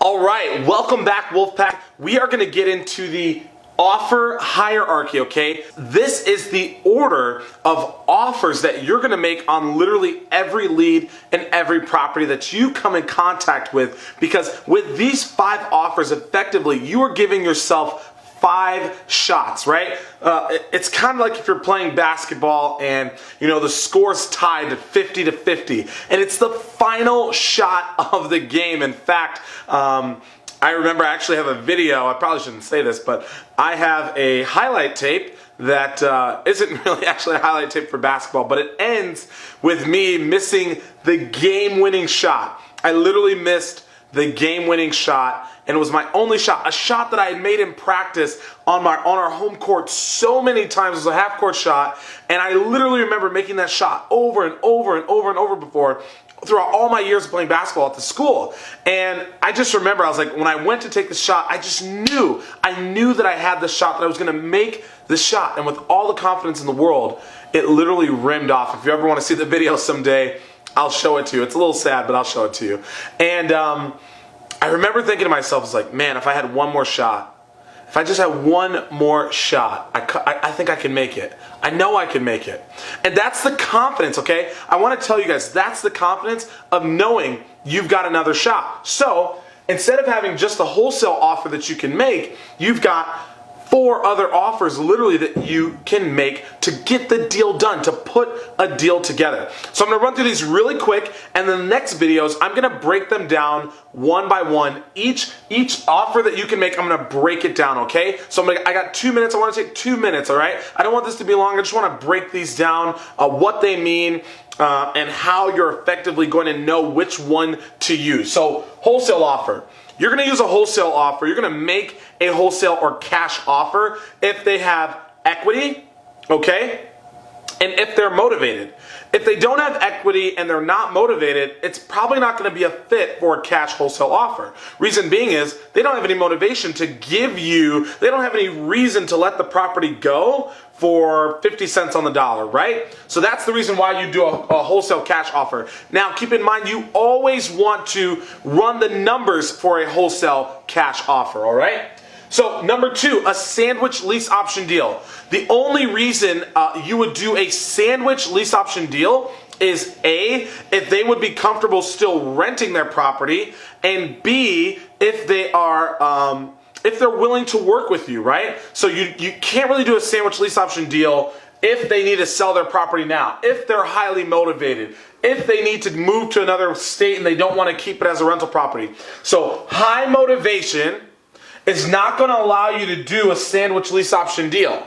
All right, welcome back, Wolfpack. We are going to get into the offer hierarchy, okay? This is the order of offers that you're going to make on literally every lead and every property that you come in contact with, because with these 5 offers, effectively, you are giving yourself 5 shots, right? It's kind of like if you're playing basketball and the score's tied at 50-50, and it's the final shot of the game. In fact, I remember I actually have a video. I probably shouldn't say this, but I have a highlight tape that isn't really actually a highlight tape for basketball, but it ends with me missing the game-winning shot. I literally missed the game-winning shot, and it was my only shot, a shot that I had made in practice on our home court so many times. It was a half-court shot, and I literally remember making that shot over and over and over and over before throughout all my years of playing basketball at the school. And I just remember, I was like, when I went to take the shot, I knew that I had the shot, that I was going to make the shot, and with all the confidence in the world, it literally rimmed off. If you ever want to see the video someday, I'll show it to you. It's a little sad, but I'll show it to you. And I remember thinking to myself, I was like, man, if I had one more shot, if I just had one more shot, I think I can make it. I know I can make it. And that's the confidence, okay? I want to tell you guys, that's the confidence of knowing you've got another shot. So instead of having just a wholesale offer that you can make, you've got 4 other offers literally that you can make to get the deal done, to put a deal together. So I'm going to run through these really quick, and in the next videos, I'm going to break them down one by one. Each offer that you can make, I'm going to break it down, okay? So I got 2 minutes. I want to take 2 minutes, all right? I don't want this to be long. I just want to break these down, what they mean, and how you're effectively going to know which one to use. So wholesale offer. You're going to use a wholesale offer. You're going to make a wholesale or cash offer if they have equity, okay? And if they're motivated. If they don't have equity and they're not motivated, it's probably not going to be a fit for a cash wholesale offer. Reason being is they don't have any motivation to give you, they don't have any reason to let the property go for 50 cents on the dollar, right? So that's the reason why you do a wholesale cash offer. Now, keep in mind, you always want to run the numbers for a wholesale cash offer, all right? So number 2, a sandwich lease option deal. The only reason you would do a sandwich lease option deal is A, if they would be comfortable still renting their property, and B, if they are if they're willing to work with you, right? So you can't really do a sandwich lease option deal if they need to sell their property now, if they're highly motivated, if they need to move to another state and they don't want to keep it as a rental property. So high motivation is not going to allow you to do a sandwich lease option deal.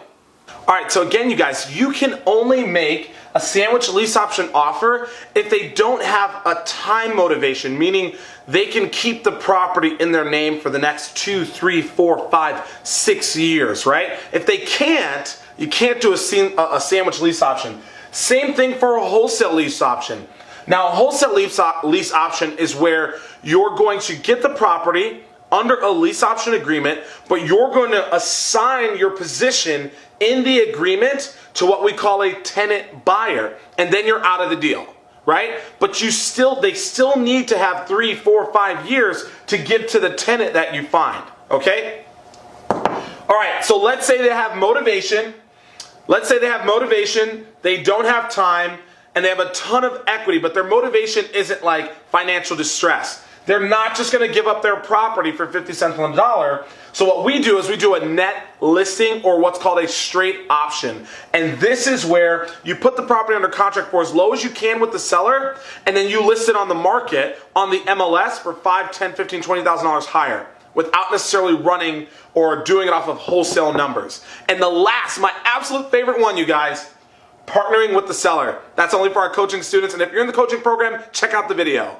All right, so again, you guys, you can only make a sandwich lease option offer if they don't have a time motivation, meaning they can keep the property in their name for the next 2, 3, 4, 5, 6 years, right? If they can't, you can't do a sandwich lease option. Same thing for a wholesale lease option. Now, a wholesale lease option is where you're going to get the property under a lease option agreement, but you're going to assign your position in the agreement to what we call a tenant buyer, and then you're out of the deal, right? But they still need to have 3, 4, 5 years to give to the tenant that you find, okay? All right, so let's say they have motivation. Let's say they have motivation, they don't have time, and they have a ton of equity, but their motivation isn't like financial distress. They're not just going to give up their property for 50 cents on the dollar. So what we do is we do a net listing, or what's called a straight option. And this is where you put the property under contract for as low as you can with the seller, and then you list it on the market on the MLS for $5, $10, $15, $20,000 higher, without necessarily running or doing it off of wholesale numbers. And the last, my absolute favorite one, you guys, partnering with the seller. That's only for our coaching students. And if you're in the coaching program, check out the video.